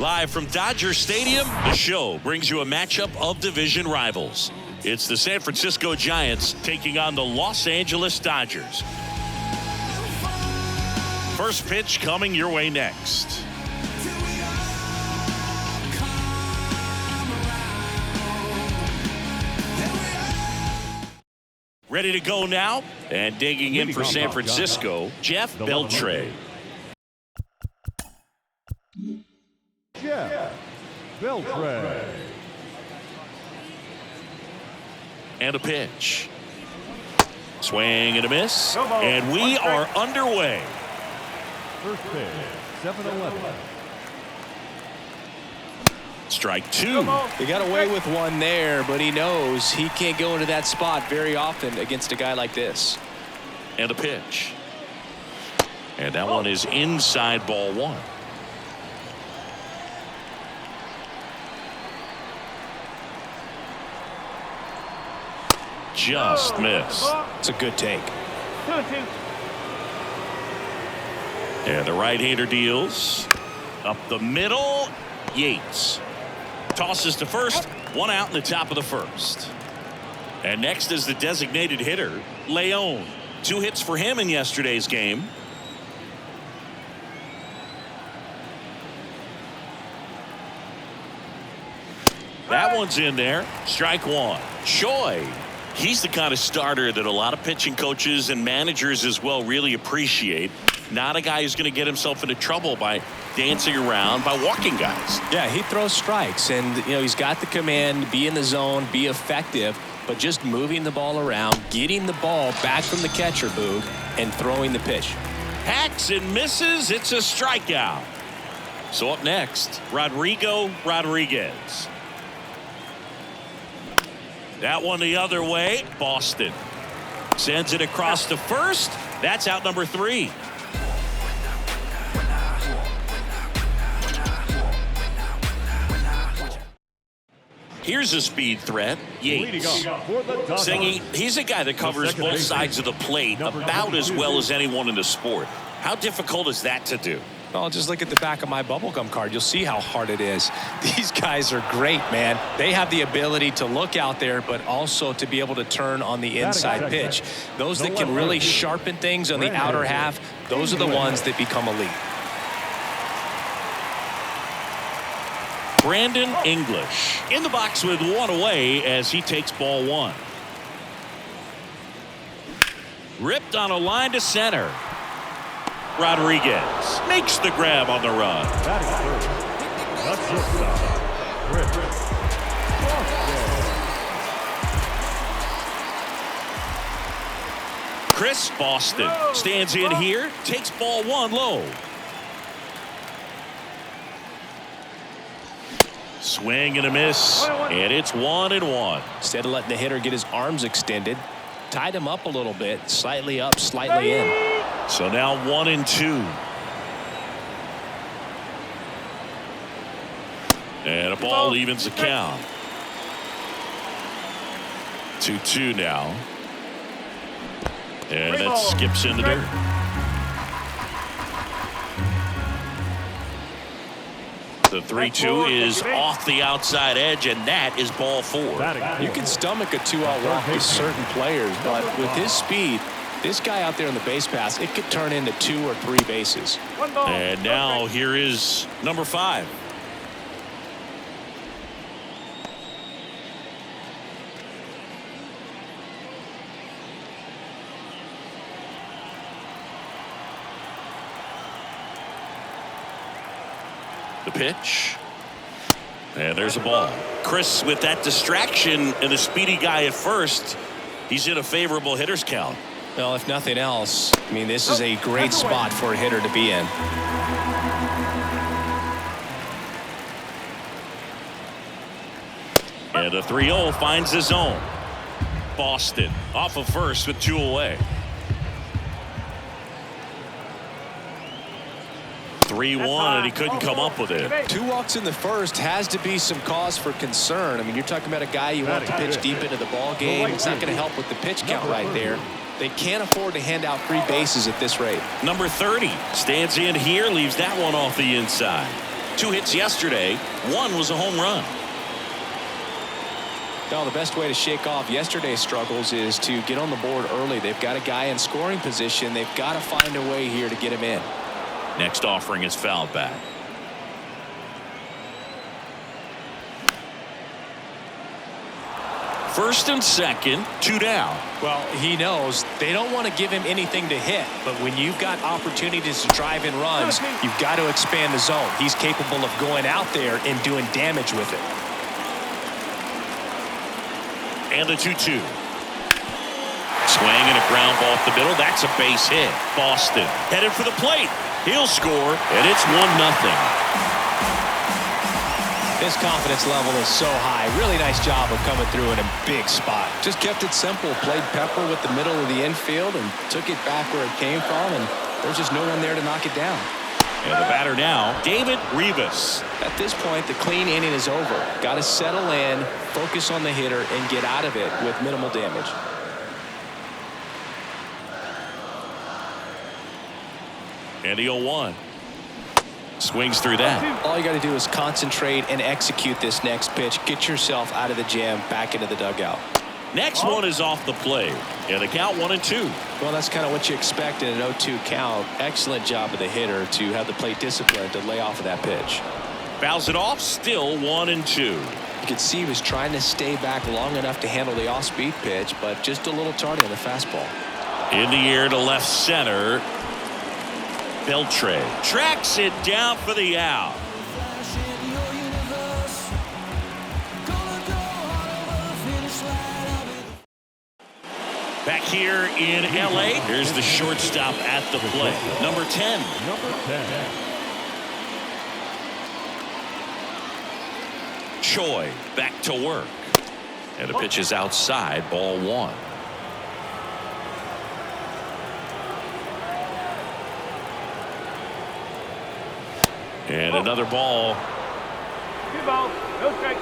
Live from Dodger Stadium, the show brings you a matchup of division rivals. It's the San Francisco Giants taking on the Los Angeles Dodgers. First pitch coming your way next. Ready to go now, and digging in for San Francisco, Jeff Beltre. Jeff Beltre. And a pitch. Swing and a miss. And we are underway. First pitch, 7-11. Strike two. He got away with one there, but he knows he can't go into that spot very often against a guy like this. And a pitch. And that one is inside, ball one. Just missed. It's a good take. And the right-hander deals. Up the middle, Yates. Tosses to first, one out in the top of the first. And next is the designated hitter, Leon. 2 hits for him in yesterday's game. That one's in there. Strike one. Choi. He's the kind of starter that a lot of pitching coaches and managers as well really appreciate. Not a guy who's going to get himself into trouble by dancing around, by walking guys. Yeah, he throws strikes, and he's got the command, be in the zone, be effective, but just moving the ball around, getting the ball back from the catcher, Boog, and throwing the pitch. Hacks and misses. It's a strikeout. So up next, Rodrigo Rodriguez. That one the other way. Boston sends it across to first. That's out number 3. Here's a speed threat. Yates. Saying he's a guy that covers both sides of the plate about as well as anyone in the sport. How difficult is that to do? Well, just look at the back of my bubblegum card. You'll see how hard it is. These guys are great, man. They have the ability to look out there, but also to be able to turn on the inside pitch. Those that can really sharpen things on the outer half, those are the ones that become elite. Brandon English in the box with one away as he takes ball one. Ripped on a line to center. Rodriguez makes the grab on the run. Chris Boston stands in here, takes ball one low. Swing and a miss, and it's 1-1. Instead of letting the hitter get his arms extended, tied him up a little bit, slightly up, slightly in. So now 1-2. And a ball evens the count. 2-2 now. And that skips in the dirt. The 3-2 is off the outside edge, and that is ball 4. You can stomach a 2-out walk with certain players, but with his speed, this guy out there in the base pass, it could turn into 2 or 3 bases. And now here is number 5. The pitch. And there's a ball. Chris, with that distraction and a speedy guy at first, he's in a favorable hitter's count. Well, if nothing else, I mean, this is a great spot for a hitter to be in. And a 3-0 finds the zone. Boston off of first with 2 away. 3-1, and he couldn't come up with it. 2 walks in the first has to be some cause for concern. I mean, you're talking about a guy you want to pitch deep into the ball game. It's not going to help with the pitch count right there. They can't afford to hand out free bases at this rate. Number 30 stands in here, leaves that one off the inside. 2 hits yesterday. 1 was a home run. Well, the best way to shake off yesterday's struggles is to get on the board early. They've got a guy in scoring position. They've got to find a way here to get him in. Next offering is fouled back. First and second, 2 down. Well, he knows they don't want to give him anything to hit, but when you've got opportunities to drive in runs, you've got to expand the zone. He's capable of going out there and doing damage with it. And the 2-2. Swing and a ground ball off the middle. That's a base hit. Boston headed for the plate. He'll score, and it's 1-0. His confidence level is so high. Really nice job of coming through in a big spot. Just kept it simple. Played pepper with the middle of the infield and took it back where it came from, and there's just no one there to knock it down. And the batter now, David Rivas. At this point, the clean inning is over. Got to settle in, focus on the hitter, and get out of it with minimal damage. And the 0-1. Swings through that. All you got to do is concentrate and execute this next pitch. Get yourself out of the jam, back into the dugout. Next one is off the plate. And the count 1-2. Well, that's kind of what you expect in an 0-2 count. Excellent job of the hitter to have the plate discipline to lay off of that pitch. Fouls it off, still 1-2. You could see he was trying to stay back long enough to handle the off-speed pitch, but just a little tardy on the fastball. In the air to left center. Beltre tracks it down for the out. Back here in LA, here's the shortstop at the plate, number 10. Number 10. Choi back to work, and the pitch is outside, ball 1. And another ball. 2 balls, no strike.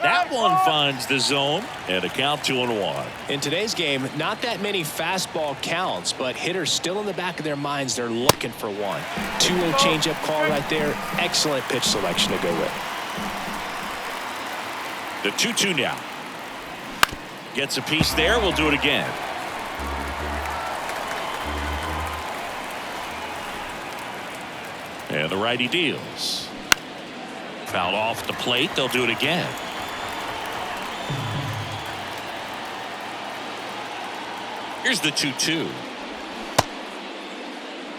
That one finds the zone, and a count 2-1. In today's game, not that many fastball counts, but hitters still in the back of their minds, they're looking for one. 2-0 changeup call right there. Excellent pitch selection to go with. The 2-2 now. Gets a piece there. We'll do it again. And the righty deals. Fouled off the plate. They'll do it again. Here's the 2-2.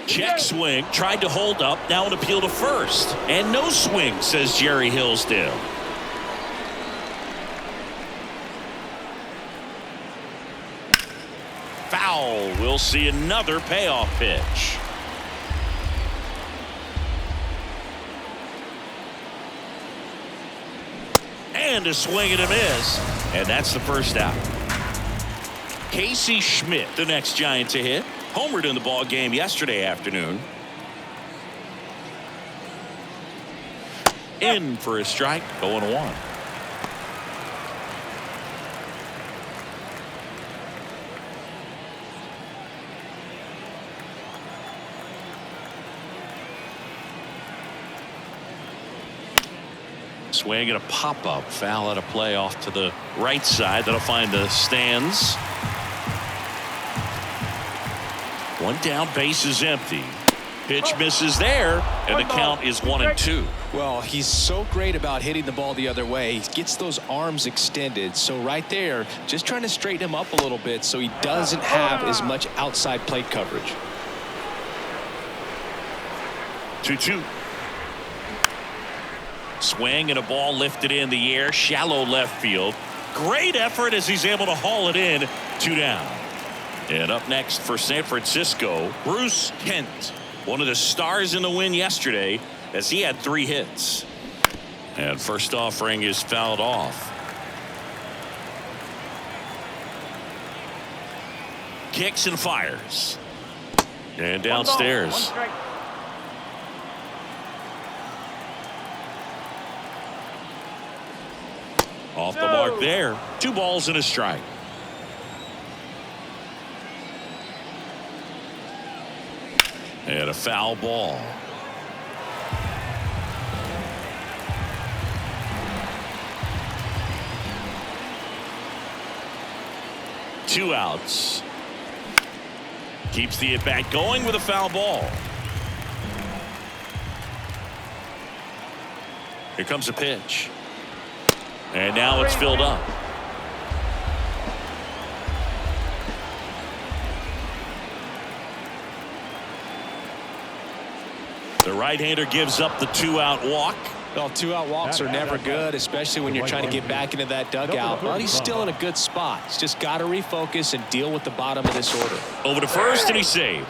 Check swing. Tried to hold up. Now an appeal to first. And no swing, says Jerry Hillsdale. Foul. We'll see another payoff pitch. And a swing and a miss. And that's the first out. Casey Schmidt, the next Giant to hit. Homered in the ball game yesterday afternoon. In for a strike, 0-1. Swing and a pop-up. Foul at a play off to the right side. That'll find the stands. One down, base is empty. Pitch misses there, and the count is 1-2. Well, he's so great about hitting the ball the other way. He gets those arms extended. So right there, just trying to straighten him up a little bit so he doesn't have as much outside plate coverage. 2-2. Swing and a ball lifted in the air, shallow left field. Great effort as he's able to haul it in. 2 down. And up next for San Francisco, Bruce Kent, one of the stars in the win yesterday, as he had 3 hits. And first offering is fouled off. Kicks and fires. And downstairs. Off the mark there. 2 balls and a strike. And a foul ball. Two outs. Keeps the at-bat going with a foul ball. Here comes a pitch. And now it's filled up. The right-hander gives up the two-out walk. Well, two-out walks are never good, especially when you're trying to get back into that dugout. But he's still in a good spot. He's just got to refocus and deal with the bottom of this order. Over to first, and he's saved.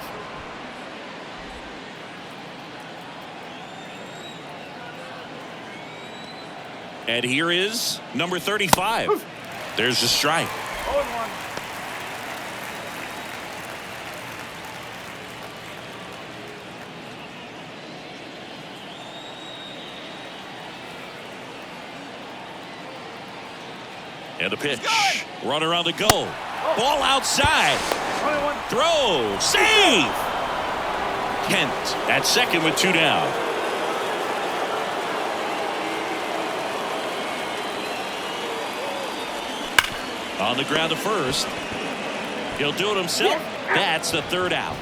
And here is number 35. There's a strike. 0-1. And a pitch. Runner on the go. Ball outside. 21. Throw. Save. Kent at second with two down. On the ground to first. He'll do it himself. That's the third out.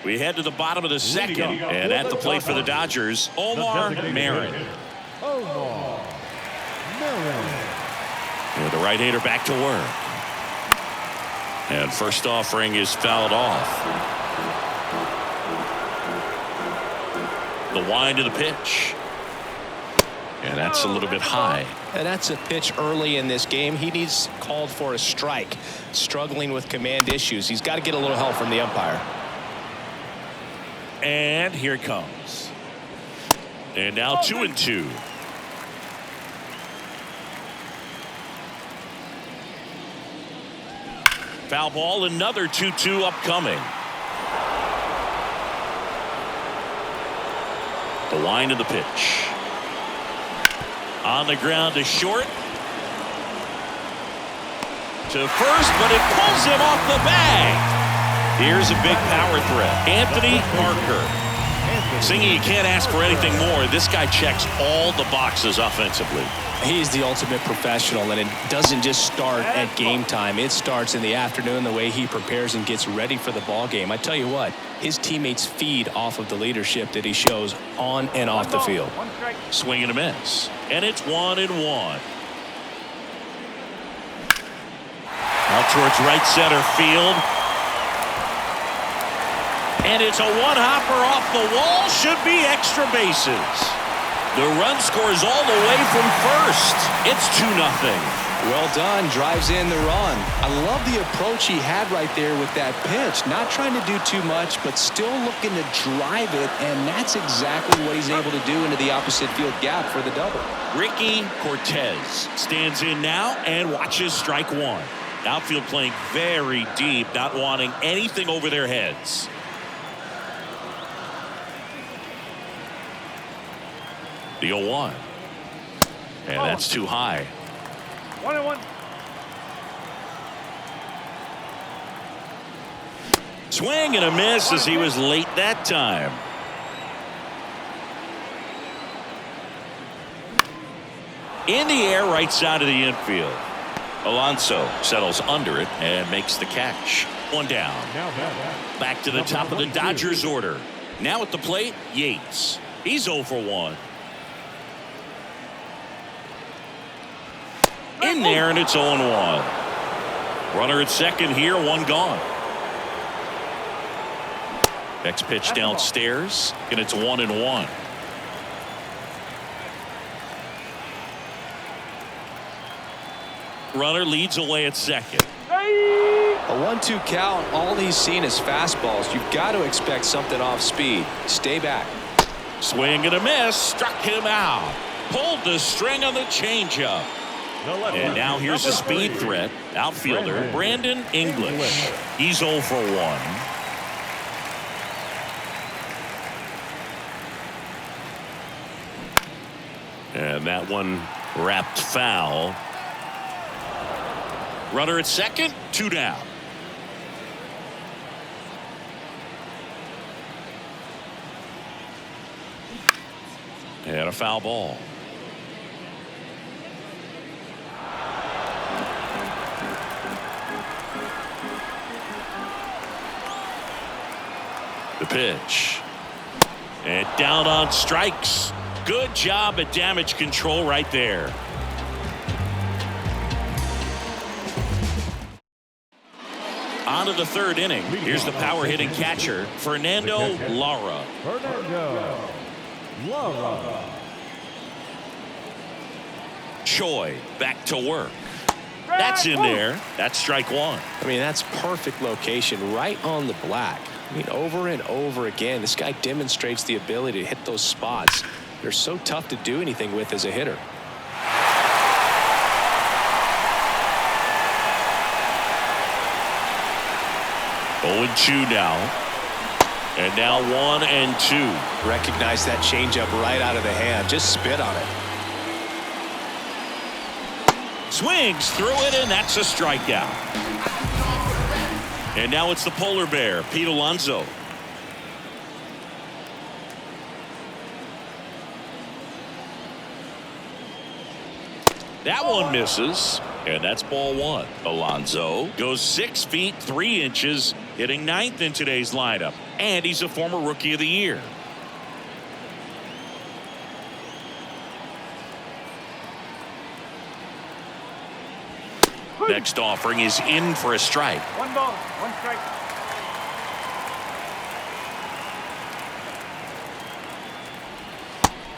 We head to the bottom of the second, and at the plate for the Dodgers, Omar Marin. Omar Marin. And the right-hander back to work. And first offering is fouled off. The wind to the pitch. And that's a little bit high. And that's a pitch early in this game. He needs called for a strike. Struggling with command issues. He's got to get a little help from the umpire. And here it comes. And now 2-2. Foul ball, another 2-2 upcoming. The wind of the pitch. On the ground to short. To first, but it pulls him off the bag. Here's a big power threat. Anthony Parker. Singing, you can't ask for anything more. This guy checks all the boxes offensively. He's the ultimate professional, and it doesn't just start at game time. It starts in the afternoon, the way he prepares and gets ready for the ball game. I tell you what, his teammates feed off of the leadership that he shows on and off the field. Swing and a miss. And it's 1-1. Out towards right center field. And it's a one-hopper off the wall. Should be extra bases. The run scores all the way from first. It's 2-0. Well done. Drives in the run. I love the approach he had right there with that pitch. Not trying to do too much, but still looking to drive it, and that's exactly what he's able to do into the opposite field gap for the double. Ricky Cortez stands in now and watches strike one. Outfield playing very deep, not wanting anything over their heads. The 0-1. And that's too high. 1-1. Swing and a miss as he was late that time. In the air, right side of the infield. Alonso settles under it and makes the catch. One down. Back to the top of the Dodgers order. Now at the plate, Yates. He's 0 for 1. In there, and it's 0-1. Runner at second here, one gone. Next pitch downstairs, and it's 1-1. Runner leads away at second. A 1-2 count. All he's seen is fastballs. You've got to expect something off speed. Stay back. Swing and a miss. Struck him out. Pulled the string on the changeup. And now here's a speed threat. Outfielder Brandon English. He's 0 for 1. And that one Wrapped foul. Runner at second, 2 down. And a foul ball. The pitch. And down on strikes. Good job at damage control right there. On to the third inning. Here's the power hitting catcher, Fernando Lara. Fernando Lara. Choi back to work. That's in there. That's strike one. I mean, that's perfect location right on the black. I mean, over and over again, this guy demonstrates the ability to hit those spots. They're so tough to do anything with as a hitter. 0-2 now. And now 1-2. Recognize that changeup right out of the hand. Just spit on it. Swings through it, and that's a strikeout. And now it's the polar bear, Pete Alonso. That one misses, and that's ball one. Alonso goes 6 feet 3 inches, hitting 9th in today's lineup, and he's a former Rookie of the Year. Next offering is in for a strike. 1 ball, 1 strike.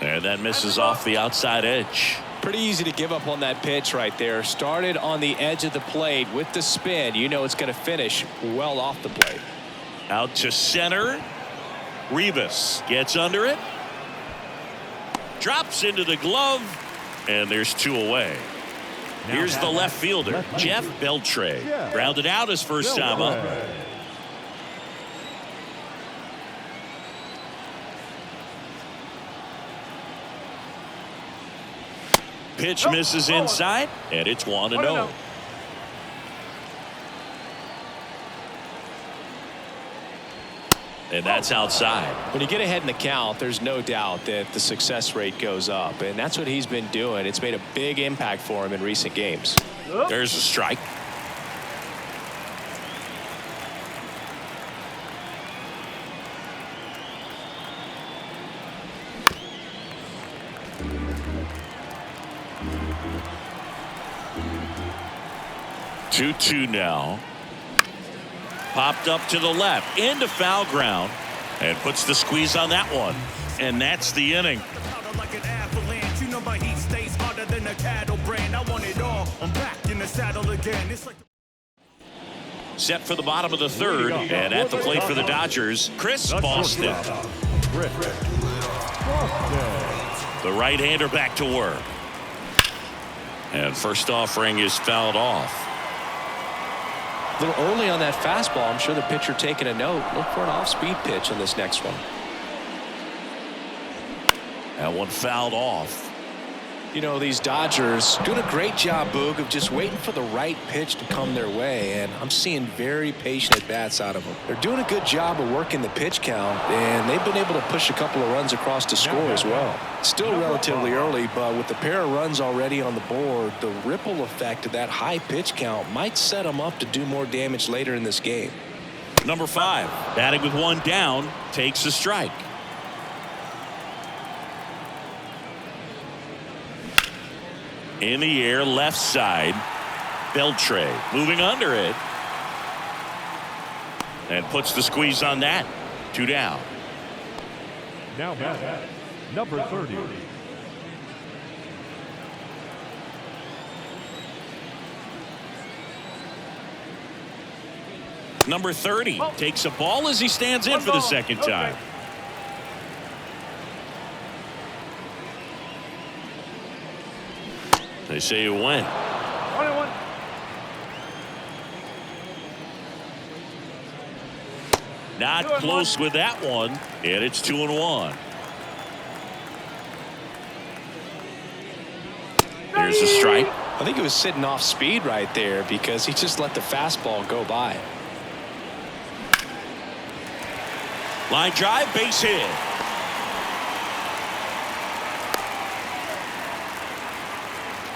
And that misses off the outside edge. Pretty easy to give up on that pitch right there. Started on the edge of the plate with the spin. You know it's going to finish well off the plate. Out to center. Rivas gets under it. Drops into the glove. And there's 2 away. Here's the left fielder, Jeff Beltre. Grounded out his first time up. Pitch misses inside, and it's 1-0. And that's outside. When you get ahead in the count, there's no doubt that the success rate goes up, and that's what he's been doing. It's made a big impact for him in recent games. There's a strike. Two now. Popped up to the left into foul ground and puts the squeeze on that one. And that's the inning. Like an avalanche, you know my heat stays harder than a cattle brand. I want it all. I'm back in the saddle again. It's like Set for the bottom of the third, and at the plate for the Dodgers, Chris Boston. The right-hander back to work. And first offering is fouled off. A little early on that fastball. I'm sure the pitcher taking a note. Look for an off-speed pitch on this next one. That one fouled off. You know, these Dodgers doing a great job, Boog, of just waiting for the right pitch to come their way, and I'm seeing very patient at-bats out of them. They're doing a good job of working the pitch count, and they've been able to push a couple of runs across to score as well. Still relatively early, but with the pair of runs already on the board, the ripple effect of that high pitch count might set them up to do more damage later in this game. Number 5, batting with 1 down, takes a strike. In the air, left side. Beltre moving under it. And puts the squeeze on that. 2 down. Now batting, number 30. Number 30 takes a ball as he stands in for the second time. They say you win. 1-1. Not close with that one, and it's 2-1. Here's a strike. I think he was sitting off speed right there because he just let the fastball go by. Line drive, base hit.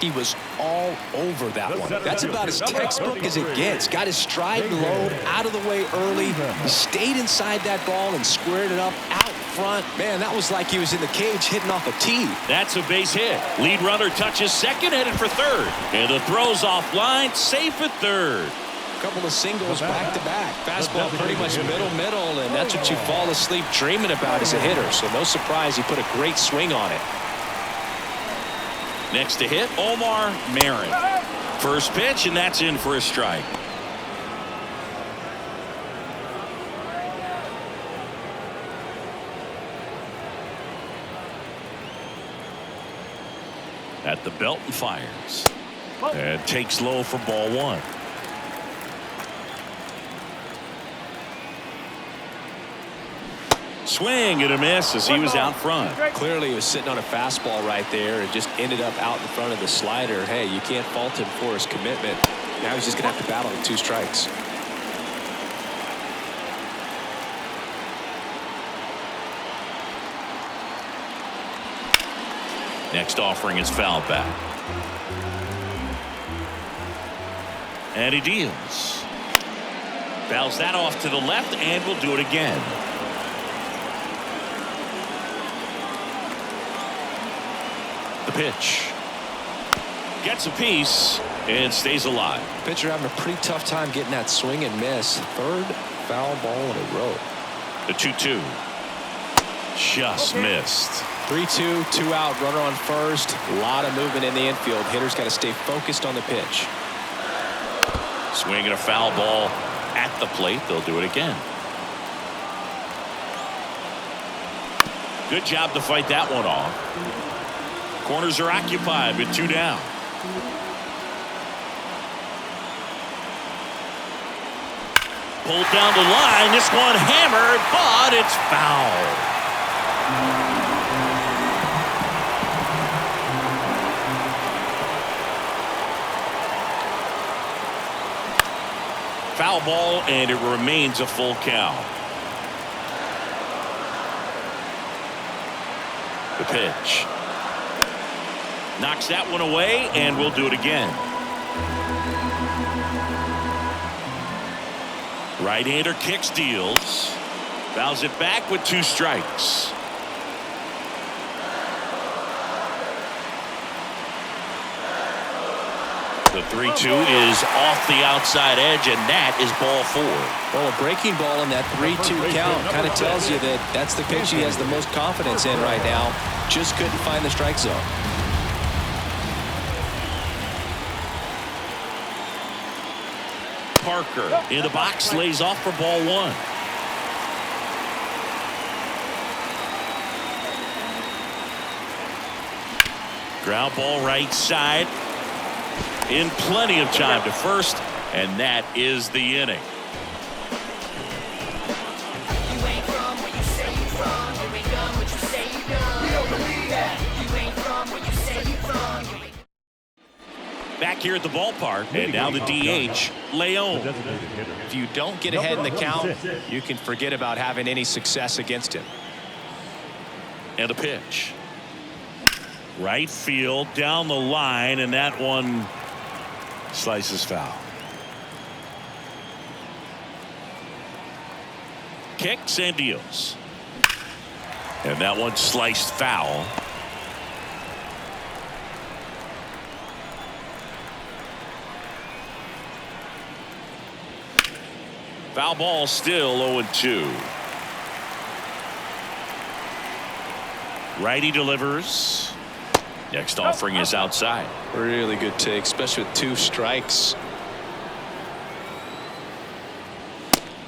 He was all over that one. That's about as textbook as it gets. Got his stride low, out of the way early. He stayed inside that ball and squared it up out front. Man, that was like he was in the cage hitting off a tee. That's a base hit. Lead runner touches second, headed for third. And the throw's offline, safe at third. A couple of singles back to back. Fastball pretty much middle, and that's what you fall asleep dreaming about as a hitter. So no surprise he put a great swing on it. Next to hit, Omar Marin. First pitch, and that's in for a strike. At the belt and fires. And takes low for ball one. Swing and a miss as he was out front. Clearly he was sitting on a fastball right there and just ended up out in front of the slider. Hey, you can't fault him for his commitment. Now he's just going to have to battle with 2 strikes. Next offering is foul back. And he deals. Fouls that off to the left and will do it again. The pitch. Gets a piece and stays alive. Pitcher having a pretty tough time getting that swing and miss. Third foul ball in a row. The 2-2. Just missed. 3-2, 2 out, runner on first. A lot of movement in the infield. Hitter's got to stay focused on the pitch. Swinging a foul ball at the plate. They'll do it again. Good job to fight that one off. Corners are occupied with 2 down. Pulled down the line. This one hammered, but it's foul. Foul ball, and it remains a full count. The pitch. Knocks that one away, and we'll do it again. Right-hander kicks, deals. Fouls it back with 2 strikes. The 3-2 is off the outside edge, and that is ball 4. Well, a breaking ball in that 3-2 count kind of tells you that that's the pitch he has the most confidence in right now. Just couldn't find the strike zone. Parker in the box, lays off for ball 1. Ground ball right side. In plenty of time to first, and that is the inning. You ain't from where you say you from. You ain't done what you say you done. We don't believe that. You ain't from where you say you from. Back here at the ballpark, and now the DH, Leon. If you don't get ahead in the count, you can forget about having any success against him. And a pitch. Right field, down the line, and that one slices foul. Kicks and deals. And that one sliced foul. Foul ball, still 0-2. Righty delivers. Next offering is outside. Really good take, especially with 2 strikes.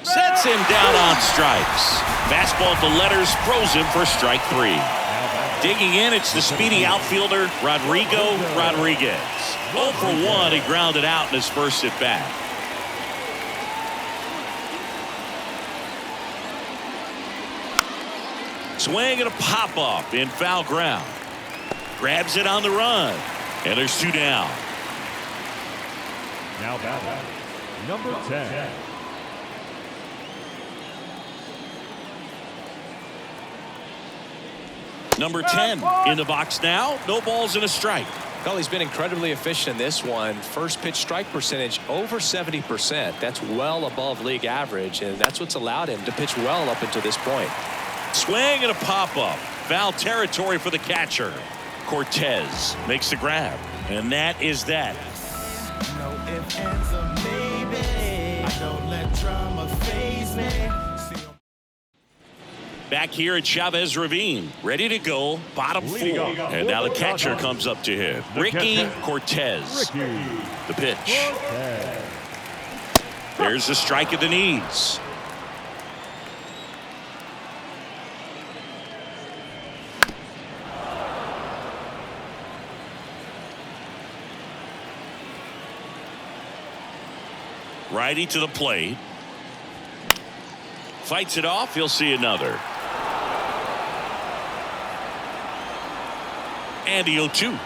Sets him down on strikes. Fastball at the letters, throws him for strike 3. Digging in, it's the speedy outfielder, Rodrigo Rodriguez. 0 for 1, he grounded out in his first at bat. Swing and a pop-up in foul ground. Grabs it on the run. And there's 2 down. Now batting, number 10. Number 10 in the box now. No balls and a strike. Well, he's been incredibly efficient in this one. First pitch strike percentage over 70%. That's well above league average, and that's what's allowed him to pitch well up until this point. Swing and a pop-up. Foul territory for the catcher. Cortez makes the grab, and that is that. No ifs, ands, or maybe. I don't let drama faze me. Back here at Chavez Ravine, ready to go, bottom 4. And now the catcher comes up to him. Ricky Cortez. The pitch. There's the strike at the knees. Righty to the plate. Fights it off. He'll see another. And the 0-2.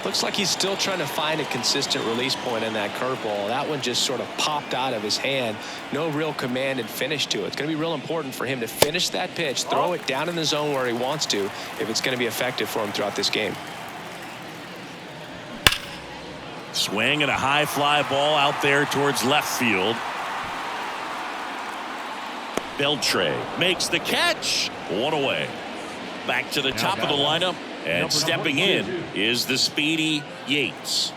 Looks like he's still trying to find a consistent release point in that curveball. That one just sort of popped out of his hand. No real command and finish to it. It's going to be real important for him to finish that pitch, throw it down in the zone where he wants to, if it's going to be effective for him throughout this game. Swing and a high fly ball out there towards left field. Beltre makes the catch. 1 away. Back to the top of the lineup, and stepping in is the speedy Yates.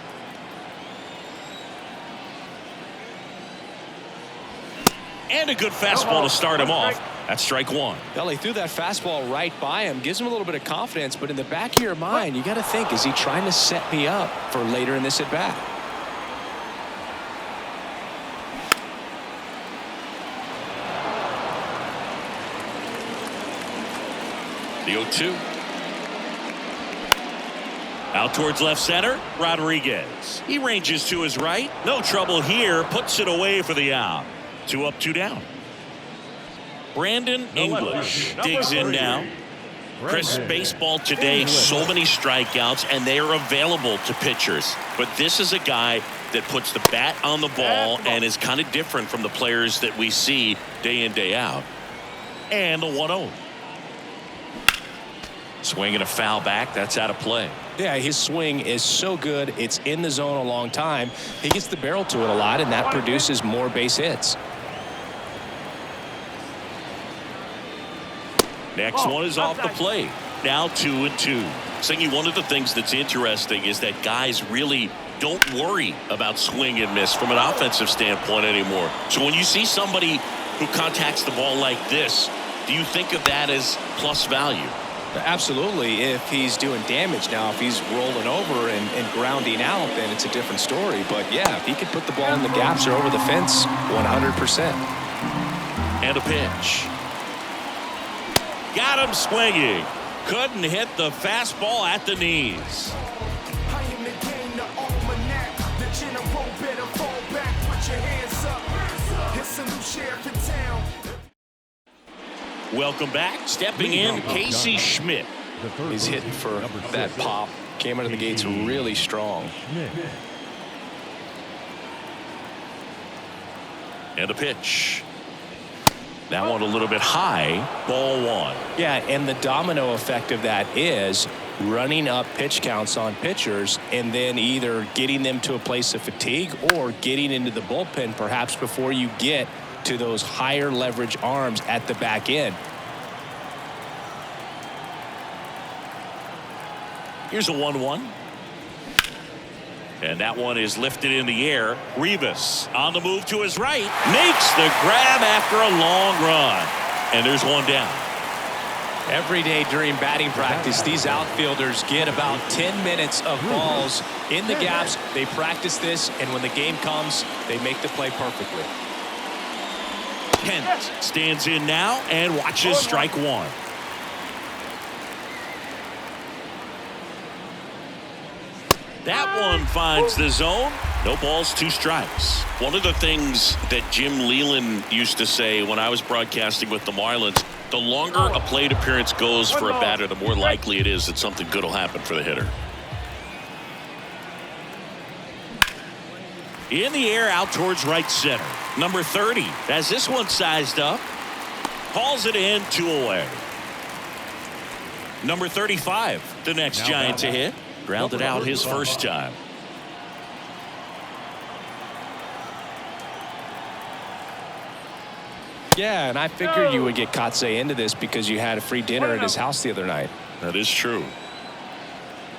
And a good fastball to start him off. That's strike 1. Well, he threw that fastball right by him, gives him a little bit of confidence, but in the back of your mind, you got to think, is he trying to set me up for later in this at bat? The 0-2. Out towards left center, Rodriguez. He ranges to his right. No trouble here. Puts it away for the out. 2 up, 2 down. Brandon English digs in now. Chris, baseball today, so many strikeouts, and they are available to pitchers. But this is a guy that puts the bat on the ball and is kind of different from the players that we see day in, day out. And the 1-0. Swing and a foul back. That's out of play. Yeah, his swing is so good. It's in the zone a long time. He gets the barrel to it a lot, and that produces more base hits. Next one is off the plate. Now 2-2. Singy, one of the things that's interesting is that guys really don't worry about swing and miss from an offensive standpoint anymore. So when you see somebody who contacts the ball like this, do you think of that as plus value? Absolutely, if he's doing damage. Now, if he's rolling over and grounding out, then it's a different story. But yeah, if he could put the ball in the gaps or over the fence, 100%. And a pitch. Got him swinging. Couldn't hit the fastball at the knees. I am the game, the almanac. The general better fall back. Put your hands up. It's a new sheriff in town. Welcome back. Stepping in, Casey Schmidt. He's hitting for that pop. Came out of the gates really strong. And a pitch. That one a little bit high. Ball 1. Yeah, and the domino effect of that is running up pitch counts on pitchers and then either getting them to a place of fatigue or getting into the bullpen perhaps before you get to those higher leverage arms at the back end. Here's a 1-1. And that one is lifted in the air. Rivas on the move to his right. Makes the grab after a long run. And there's 1 down. Every day during batting practice, these outfielders get about 10 minutes of balls in the gaps. They practice this, and when the game comes, they make the play perfectly. Kent stands in now and watches strike 1. That one finds the zone. No balls, 2 strikes. One of the things that Jim Leyland used to say when I was broadcasting with the Marlins, The longer a plate appearance goes for a batter, the more likely it is that something good will happen for the hitter. In the air out towards right center. Number 30 has this one sized up. Hauls it in, 2 away. Number 35, the next Giant to hit. Grounded out his first time. Yeah, and I figured you would get Kotsay into this because you had a free dinner at his house the other night. That is true.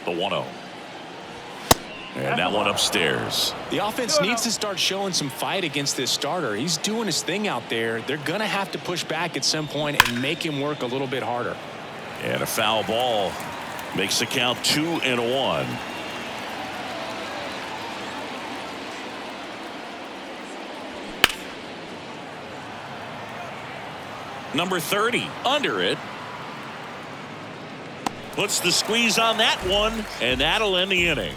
The 1-0. And that one upstairs. The offense needs to start showing some fight against this starter. He's doing his thing out there. They're going to have to push back at some point and make him work a little bit harder. And a foul ball makes the count 2-1. Number 30 under it. Puts the squeeze on that one, and that'll end the inning.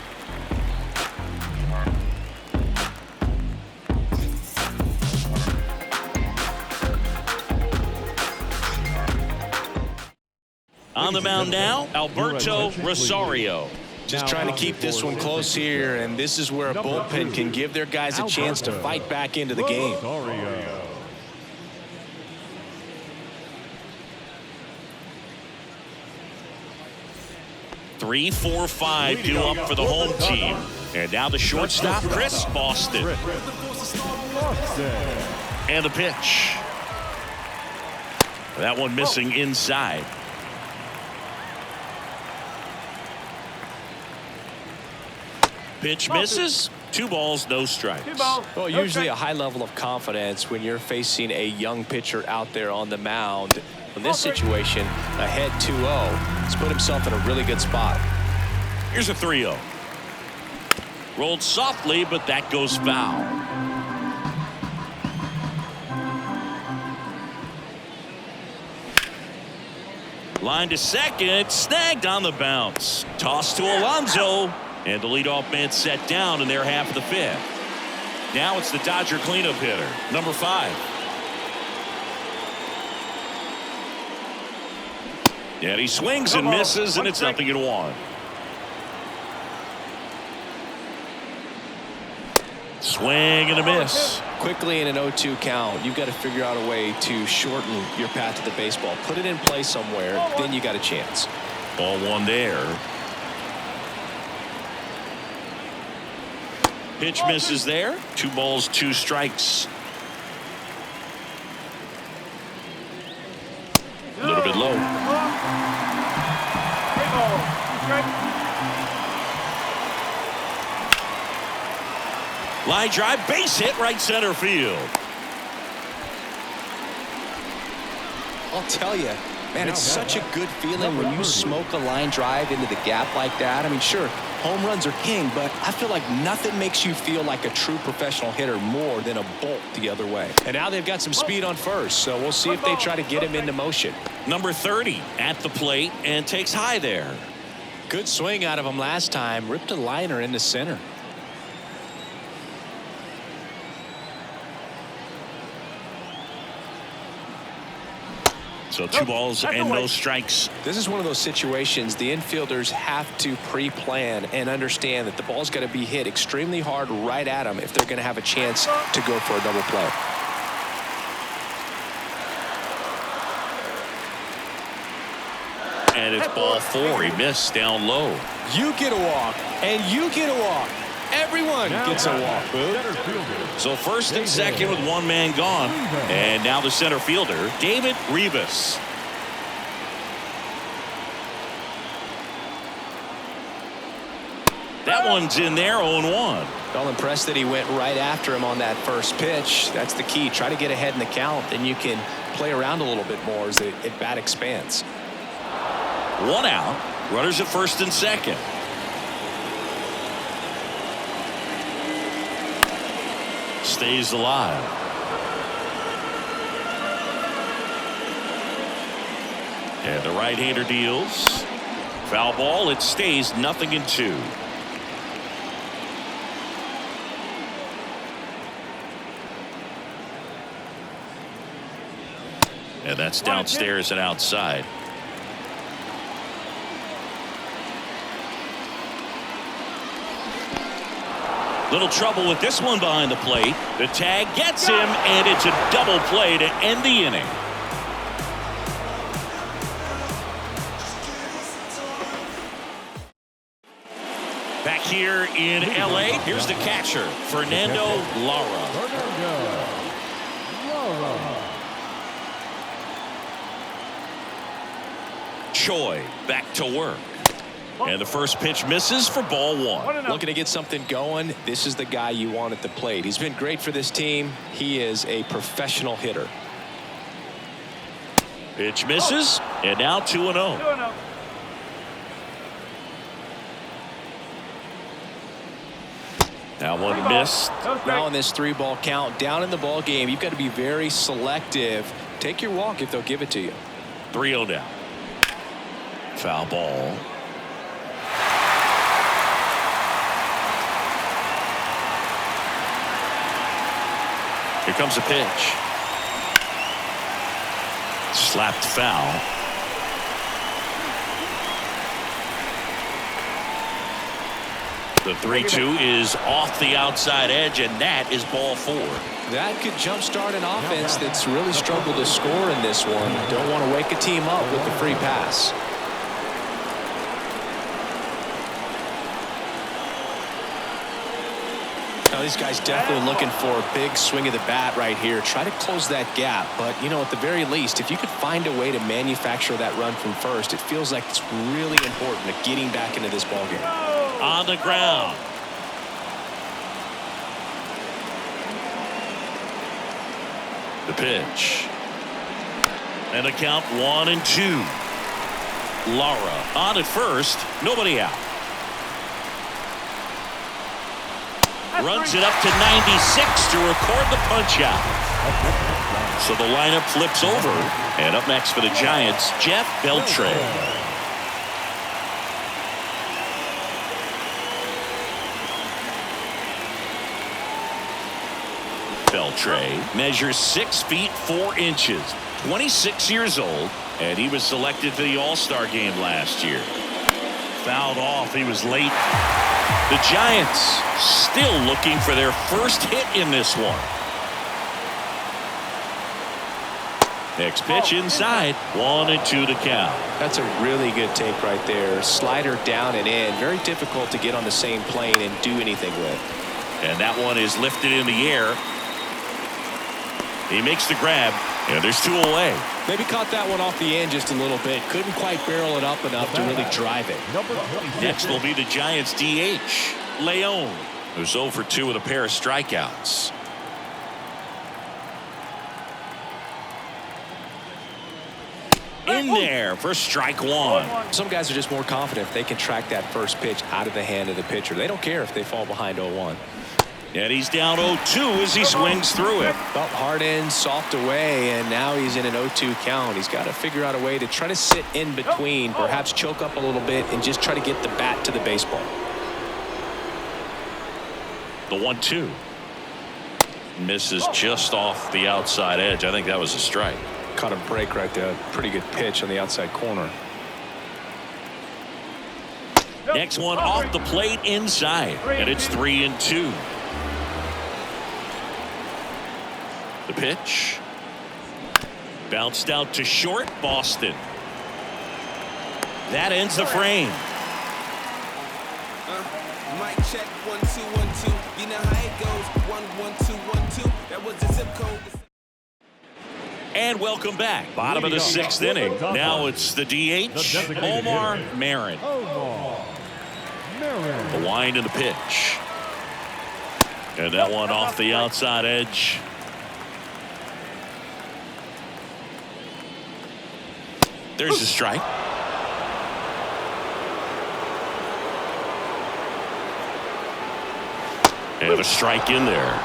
On the mound now, Alberto Rosario. Just trying to keep this one close here, and this is where a bullpen can give their guys a chance to fight back into the game. 3, 4, 5 due up for the home team. And now the shortstop, Chris Boston. And the pitch. That one missing inside. Pitch misses. 2 balls, no strikes. Well, usually a high level of confidence when you're facing a young pitcher out there on the mound. In this situation, ahead 2-0, he's put himself in a really good spot. Here's a 3-0. Rolled softly, but that goes foul. Line to second, snagged on the bounce. Toss to Alonso, and the leadoff man set down in their half of the 5th. Now it's the Dodger cleanup hitter, number 5. And he swings and misses, and it's 0-1. Swing and a miss. Quickly in an 0-2 count, you've got to figure out a way to shorten your path to the baseball. Put it in play somewhere, then you got a chance. Ball 1 there. Pitch misses there. 2 balls, 2 strikes. A little bit low. Line drive, base hit, right center field. I'll tell you, man, it's such a good feeling when you smoke a line drive into the gap like that. I mean, sure, home runs are king, but I feel like nothing makes you feel like a true professional hitter more than a bolt the other way. And now they've got some speed on first, so we'll see if they try to get him into motion. Number 30 at the plate and takes high there. Good swing out of him last time. Ripped a liner into center. So 2 balls and no strikes. This is one of those situations the infielders have to pre-plan and understand that the ball's got to be hit extremely hard right at them if they're going to have a chance to go for a double play. And it's ball 4. He missed down low. You get a walk, and you get a walk. Everyone gets a walk, Boo. So first and second with 1 man gone. And now the center fielder, David Rivas. That one's in there, 0-1. All impressed that he went right after him on that first pitch. That's the key. Try to get ahead in the count, then you can play around a little bit more as the at-bat expands. 1 out. Runners at first and second. Stays alive. And the right-hander deals. Foul ball. It stays 0-2. And that's downstairs and outside. Little trouble with this one behind the plate. The tag gets him, and it's a double play to end the inning. Back here in LA, here's the catcher, Fernando Lara. Choi back to work. And the first pitch misses for ball one. Looking to get something going. This is the guy you want at the plate. He's been great for this team. He is a professional hitter. Pitch misses, and now 2-0. That one missed. Now in this 3-ball count, down in the ball game, you've got to be very selective. Take your walk if they'll give it to you. 3-0 down. Foul ball. Here comes a pitch. Slapped foul. The 3-2 is off the outside edge, and that is ball 4. That could jumpstart an offense that's really struggled to score in this one. Don't want to wake a team up with the free pass. Now these guys definitely looking for a big swing of the bat right here. Try to close that gap. But, you know, at the very least, if you could find a way to manufacture that run from first, it feels like it's really important to getting back into this ballgame. On the ground. The pitch. And a count 1-2. Lara on at first. Nobody out. Runs it up to 96 to record the punch out. So the lineup flips over. And up next for the Giants, Jeff Beltran. Beltran measures 6 feet 4 inches, 26 years old, and he was selected for the All-Star game last year. Fouled off. He was late. The Giants still looking for their first hit in this one. Next pitch inside. 1-2 to count. That's a really good take right there. Slider down and in. Very difficult to get on the same plane and do anything with. And that one is lifted in the air. He makes the grab, and there's 2 away. Maybe caught that one off the end just a little bit. Couldn't quite barrel it up enough to really drive it. Next will be the Giants DH, Leon, who's 0 for 2 with a pair of strikeouts. In there for strike 1. Some guys are just more confident if they can track that first pitch out of the hand of the pitcher. They don't care if they fall behind 0-1. And he's down 0-2 as he swings through it. Felt hard in, soft away, and now he's in an 0-2 count. He's got to figure out a way to try to sit in between, perhaps choke up a little bit, and just try to get the bat to the baseball. The 1-2. Misses just off the outside edge. I think that was a strike. Caught a break right there. Pretty good pitch on the outside corner. Next one off the plate inside, and it's 3-2. The pitch. Bounced out to short. Boston. That ends the frame. Mic check 1 2 1 2. You know how it goes. 1 1 2 1 2. That was the zip code. And welcome back. Bottom of the 6th inning. Now it's the DH, Omar Marin. The wind and the pitch. And that one off the outside edge. There's a strike. And a strike in there.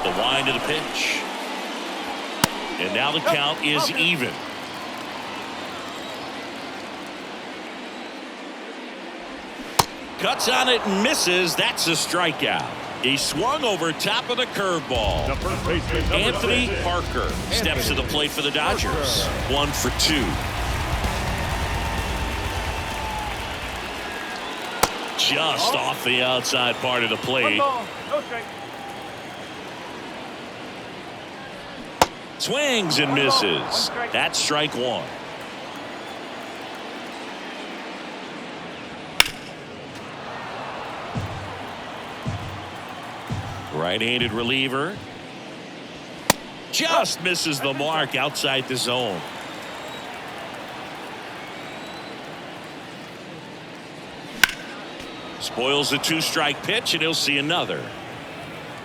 The wind of the pitch. And now the count is even. Cuts on it and misses. That's a strikeout. He swung over top of the curveball. The first baseman, number Anthony 6. Parker steps to the plate for the Dodgers. 1 for 2. Just off the outside part of the plate. Swings and misses. That's strike 1. Right-handed reliever. Just misses the mark outside the zone. Spoils the 2-strike pitch, and he'll see another.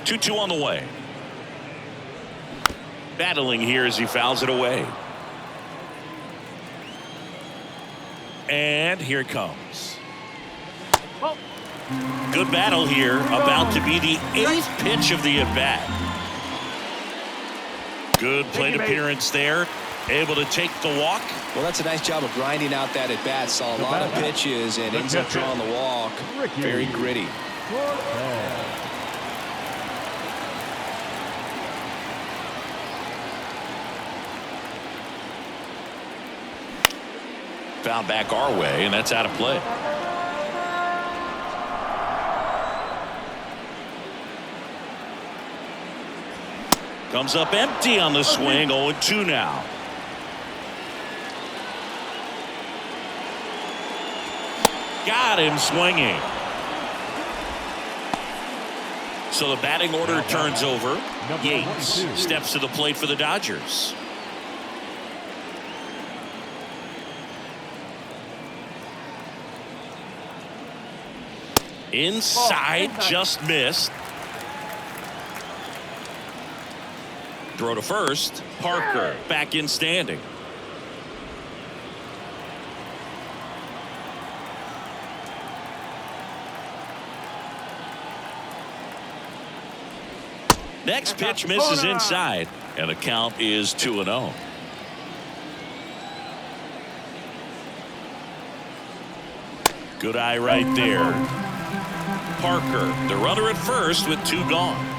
2-2 on the way. Battling here as he fouls it away. And here it comes. Good battle here. About to be the 8th pitch of the at-bat. Good plate appearance there. Able to take the walk. Well, that's a nice job of grinding out that at-bat. Saw a lot of pitches and ends up drawing the walk. Very gritty. Found back our way, and that's out of play. Comes up empty on the swing. 0-2 now. Got him swinging. So the batting order turns over. Yates steps to the plate for the Dodgers. Inside, just missed. Throw to first. Parker back in standing. Next pitch misses inside, and the count is 2-0. Good eye right there. Parker, the runner at first with 2 gone.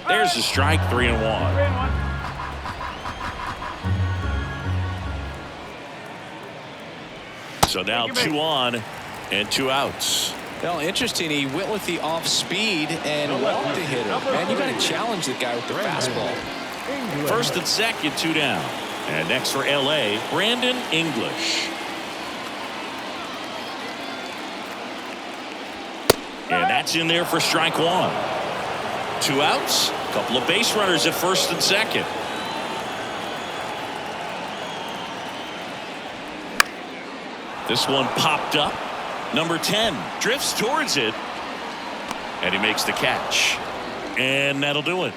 There's the strike, 3-1. So now 2 on and 2 outs. Well, interesting. He went with the off speed and walked the hitter. Man, you got to challenge the guy with the fastball. First and second, 2 down. And next for LA, Brandon English. And that's in there for strike 1. 2 outs. A couple of base runners at first and second. This one popped up. Number 10 drifts towards it, and he makes the catch, and that'll do it.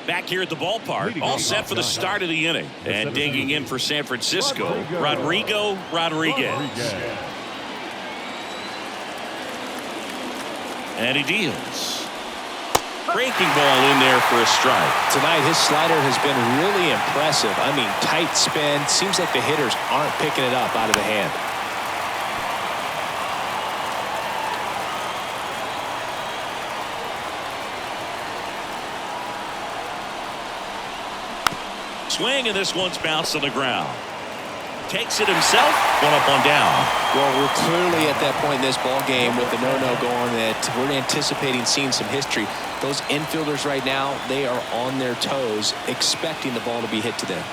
Back here at the ballpark, all set for the start of the inning, and digging in for San Francisco, Rodrigo Rodriguez. And he deals. Breaking ball in there for a strike. Tonight, his slider has been really impressive. I mean, tight spin. Seems like the hitters aren't picking it up out of the hand. Swing, and this one's bounced on the ground. Takes it himself. 1 up, 1 down. Well, we're clearly at that point in this ball game with the no-no going that we're anticipating seeing some history. Those infielders right now, they are on their toes, expecting the ball to be hit to them.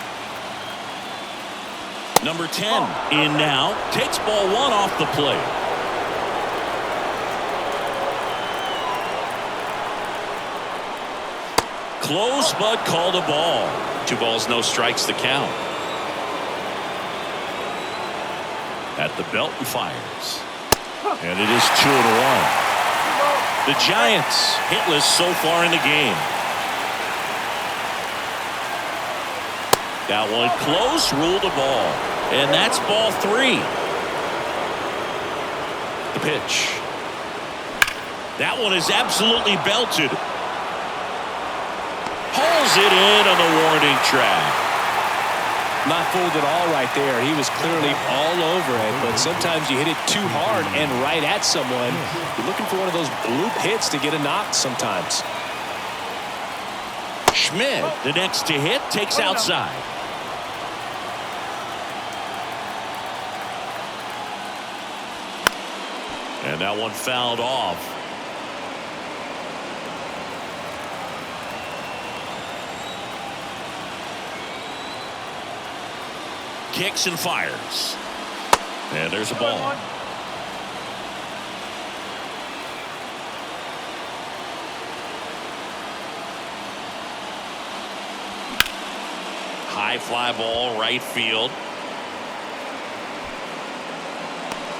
Number 10 in now. Takes ball 1 off the plate. Close, but called a ball. 2 balls, no strikes to count. At the belt and fires. And it is 2-1. The Giants hitless so far in the game. That one close, ruled the ball. And that's ball 3. The pitch. That one is absolutely belted. Fires it in on the warning track. Not fooled at all right there. He was clearly all over it, but sometimes you hit it too hard and right at someone. You're looking for one of those bloop hits to get a knock sometimes. Schmidt, the next to hit, takes outside. And that one fouled off. Kicks and fires. And there's a ball. High fly ball, right field.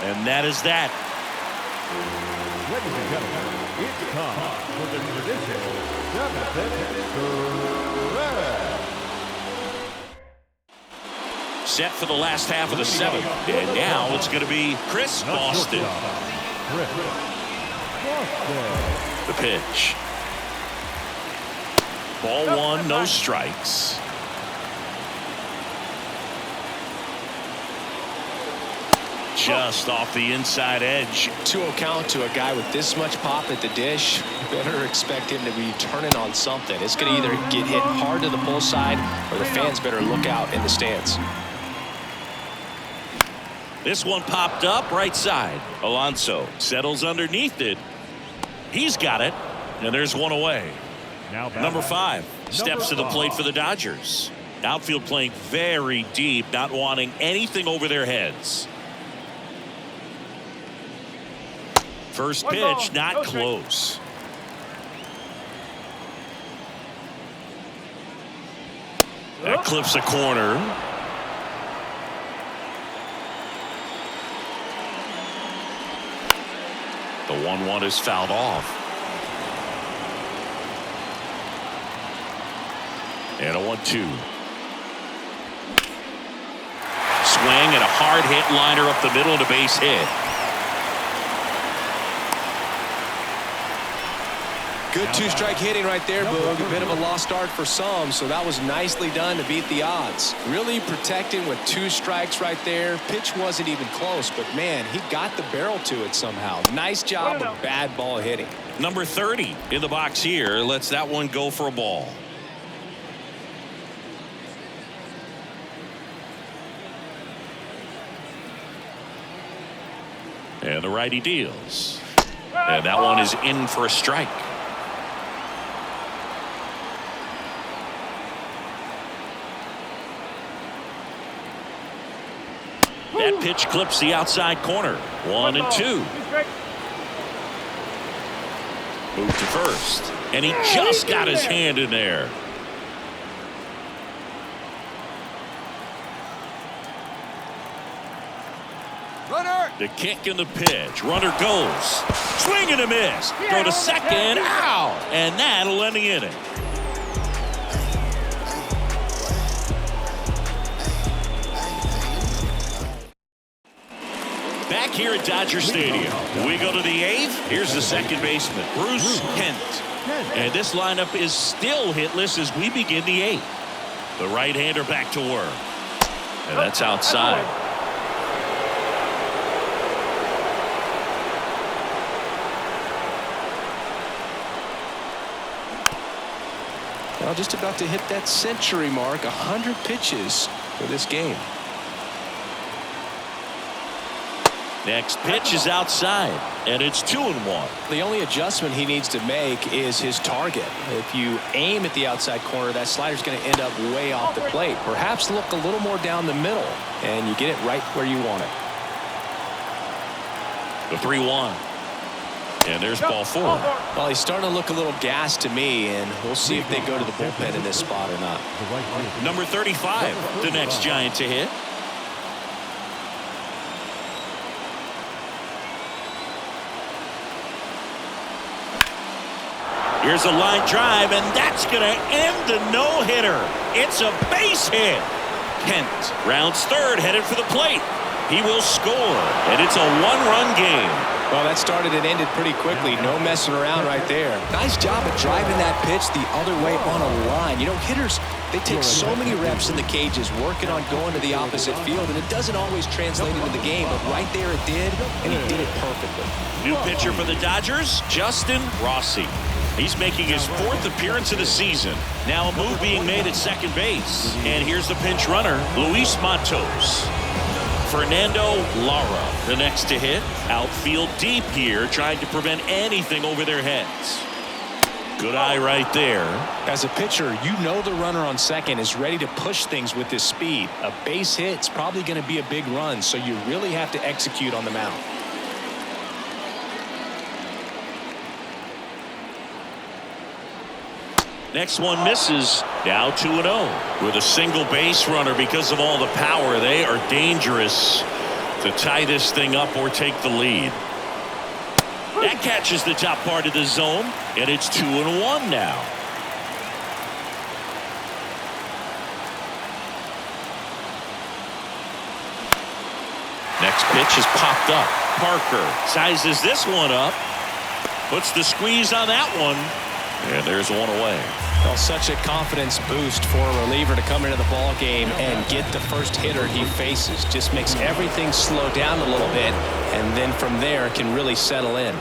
And that is that. Ladies and gentlemen, it's time for the traditional 7th inning. Set for the last half of the 7th. And now it's going to be Chris Boston. The pitch. Ball one, no strikes. Just off the inside edge. 2-0 count to a guy with this much pop at the dish. Better expect him to be turning on something. It's going to either get hit hard to the pull side or the fans better look out in the stands. This one popped up right side. Alonso settles underneath it. He's got it. And there's one away. Number 5 steps to the plate for the Dodgers. Outfield playing very deep, not wanting anything over their heads. First pitch, not close. That clips a corner. The 1-1 is fouled off. And a 1-2. Swing and a hard hit liner up the middle and a base hit. Good 2-strike hitting right there, Boog. A bit of a lost start for some, so that was nicely done to beat the odds. Really protecting with 2 strikes right there. Pitch wasn't even close, but man, he got the barrel to it somehow. Nice job of bad ball hitting. Number 30 in the box here lets that one go for a ball. And the righty deals. And that one is in for a strike. That pitch clips the outside corner. 1-2. Move to first. And he just got his hand in there. Runner. The kick and the pitch. Runner goes. Swing and a miss. Throw to second. Out. And that'll end the inning. Back here at Dodger Stadium, we go to the 8th. Here's the second baseman, Bruce Kent. And this lineup is still hitless as we begin the 8th. The right-hander back to work. And that's outside. Well, just about to hit that century mark. 100 pitches for this game. Next pitch is outside, and it's 2-1. The only adjustment he needs to make is his target. If you aim at the outside corner, that slider's going to end up way off the plate. Perhaps look a little more down the middle, and you get it right where you want it. The 3-1. And there's ball 4. Well, he's starting to look a little gassed to me, and we'll see if they go to the bullpen in this spot or not. Number 35, the next Giant to hit. Here's a line drive, and that's going to end the no-hitter. It's a base hit. Kent rounds third, headed for the plate. He will score, and it's a 1-run game. Well, that started and ended pretty quickly. No messing around right there. Nice job of driving that pitch the other way on a line. You know, hitters, they take so many reps in the cages working on going to the opposite field, and it doesn't always translate into the game, but right there it did, and he did it perfectly. New pitcher for the Dodgers, Justin Rossi. He's making his 4th appearance of the season. Now a move being made at second base. And here's the pinch runner, Luis Matos. Fernando Lara, the next to hit. Outfield deep here, trying to prevent anything over their heads. Good eye right there. As a pitcher, you know the runner on second is ready to push things with his speed. A base hit's probably going to be a big run, so you really have to execute on the mound. Next one misses. Now 2-0 with a single base runner. Because of all the power, they are dangerous to tie this thing up or take the lead. That catches the top part of the zone, and it's 2-1 now. Next pitch is popped up. Parker sizes this one up, puts the squeeze on that one, and there's one away. Well, such a confidence boost for a reliever to come into the ball game and get the first hitter he faces. Just makes everything slow down a little bit, and then from there can really settle in.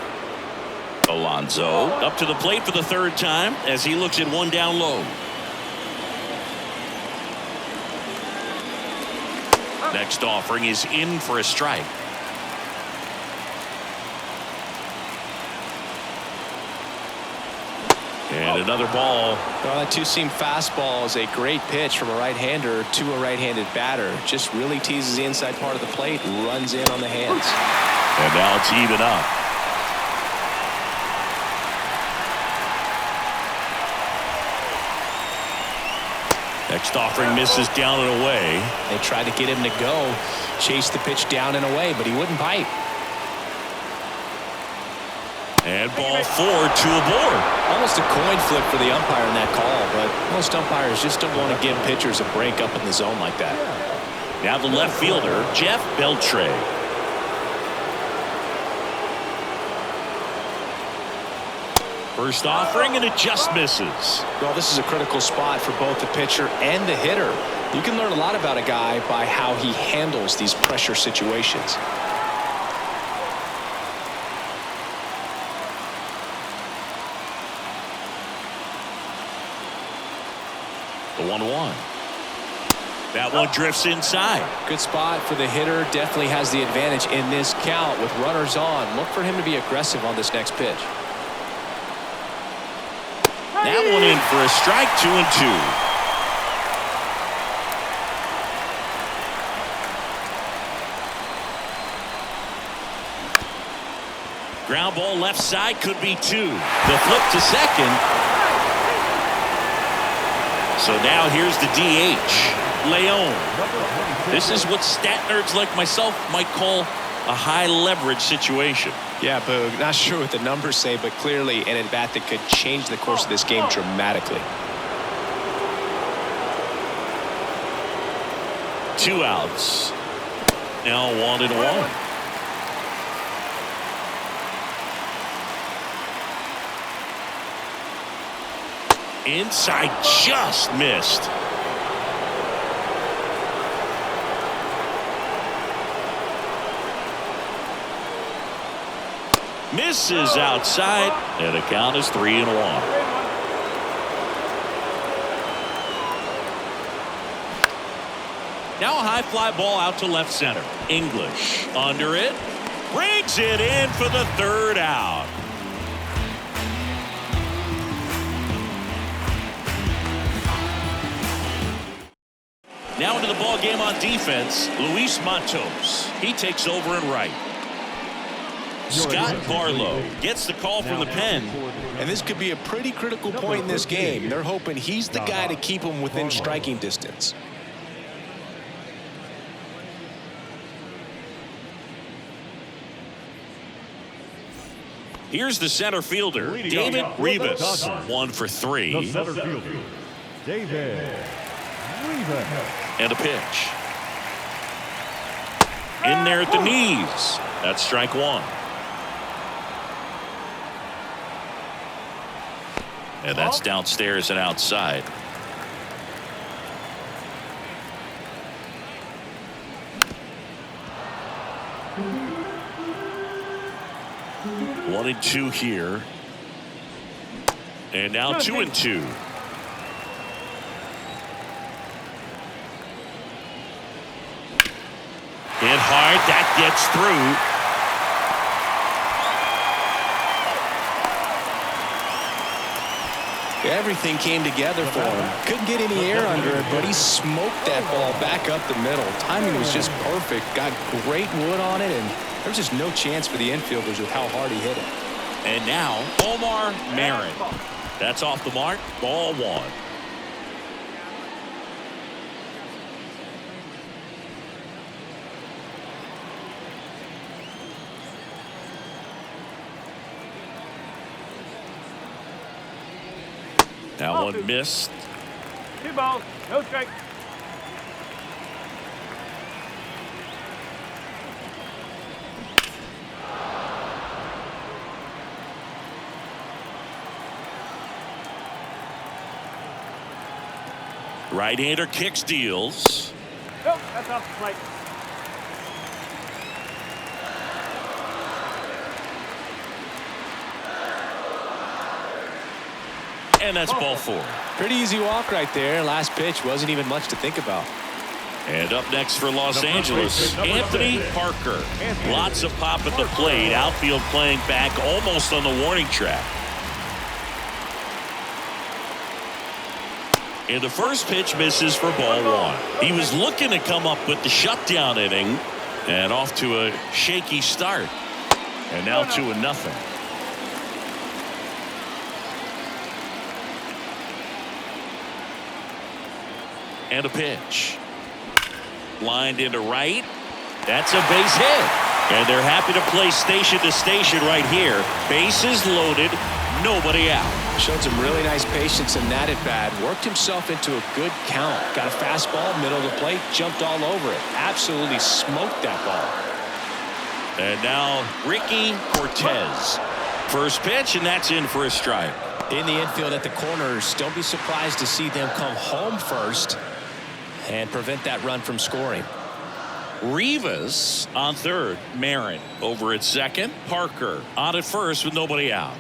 Alonso up to the plate for the 3rd time as he looks at one down low. Next offering is in for a strike. And another ball. Well, that two-seam fastball is a great pitch from a right-hander to a right-handed batter. Just really teases the inside part of the plate, runs in on the hands. And now it's even up. Next offering misses down and away. They tried to get him to go, chase the pitch down and away, but he wouldn't bite. And ball 4, 2 aboard. Almost a coin flip for the umpire in that call, but most umpires just don't want to give pitchers a break up in the zone like that. Now the left fielder, Jeff Beltre. First offering, and it just misses. Well, this is a critical spot for both the pitcher and the hitter. You can learn a lot about a guy by how he handles these pressure situations. The 1-1. That one drifts inside. Good spot for the hitter. Definitely has the advantage in this count with runners on. Look for him to be aggressive on this next pitch. That one in for a strike, 2-2. Ground ball left side, could be 2. The flip to second. So now here's the DH, Leon. This is what stat nerds like myself might call a high leverage situation. Yeah, Boog, not sure what the numbers say, but clearly an at-bat that could change the course of this game dramatically. 2 outs. Now 1-1. Inside, just missed. Misses outside, and the count is 3-1. Now a high fly ball out to left center. English under it, brings it in for the 3rd out. Now into the ball game on defense, Luis Matos. He takes over in right. Scott Barlow gets the call from the pen. And this could be a pretty critical point in this game. They're hoping he's the guy to keep them within striking distance. Here's the center fielder, David Rivas. 1 for 3. The center fielder, David Rivas. And a pitch. In there at the knees. That's strike 1. And that's downstairs and outside. One and two here. And now 2-2. Hit hard. That gets through. Everything came together for him. Couldn't get any air under it, but he smoked that ball back up the middle. Timing was just perfect. Got great wood on it, and there's just no chance for the infielders with how hard he hit it. And now Omar Marin. That's off the mark. Ball one. That one missed. 2 balls, no strike. Right-hander kicks, deals. Nope, that's off the plate. And that's ball four. Pretty easy walk right there. Last pitch wasn't even much to think about. And up next for Los Angeles, Anthony Parker. Lots of pop at the plate. Outfield playing back almost on the warning track. And the first pitch misses for ball one. He was looking to come up with the shutdown inning and off to a shaky start. And now 2-0. And a pitch. Lined into right. That's a base hit. And they're happy to play station to station right here. Bases loaded. Nobody out. Showed some really nice patience in that at bat. Worked himself into a good count. Got a fastball, middle of the plate, jumped all over it. Absolutely smoked that ball. And now Ricky Cortez. First pitch, and that's in for a strike. In the infield at the corners, don't be surprised to see them come home first and prevent that run from scoring. Rivas on third. Marin over at second. Parker on at first with nobody out.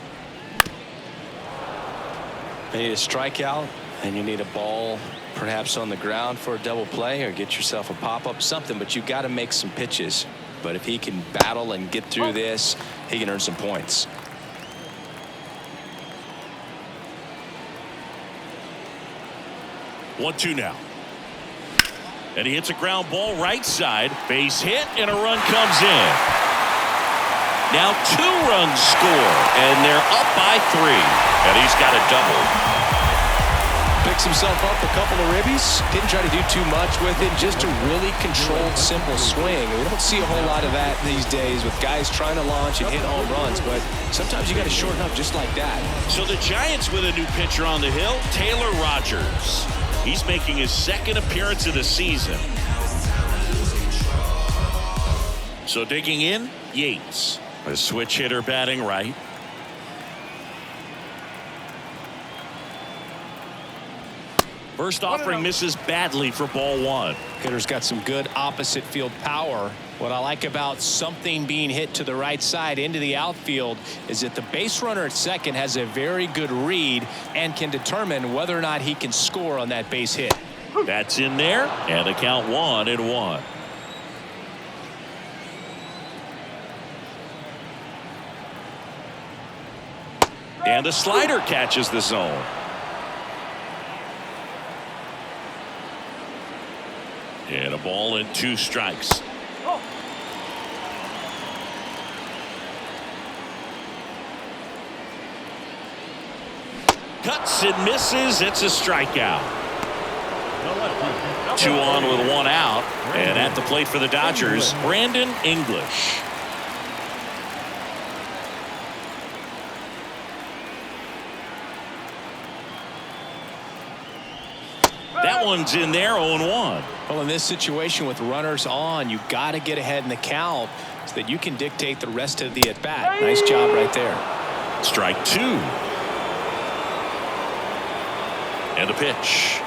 You need a strikeout, and you need a ball perhaps on the ground for a double play, or get yourself a pop-up, something, but you got to make some pitches. But if he can battle and get through this, he can earn some points. One-two now. And he hits a ground ball right side. Base hit, and a run comes in. Now 2 runs score, and they're up by 3. And he's got a double. Picks himself up a couple of ribbies. Didn't try to do too much with it. Just a really controlled, simple swing. We don't see a whole lot of that these days with guys trying to launch and hit home runs. But sometimes you got to shorten up just like that. So the Giants with a new pitcher on the hill, Taylor Rogers. He's making his second appearance of the season. So digging in, Yates. A switch hitter batting right. First offering misses badly for ball one. Hitter's got some good opposite field power. What I like about something being hit to the right side into the outfield is that the base runner at second has a very good read and can determine whether or not he can score on that base hit. That's in there, and the count 1-1. And the slider catches the zone. And a ball and 2 strikes. Cuts and misses. It's a strikeout. 2 on with 1 out. And at the plate for the Dodgers, Brandon English. That one's in there, 0-1. Well, in this situation with runners on, you got to get ahead in the count so that you can dictate the rest of the at-bat. Nice job right there. Strike 2. And a pitch.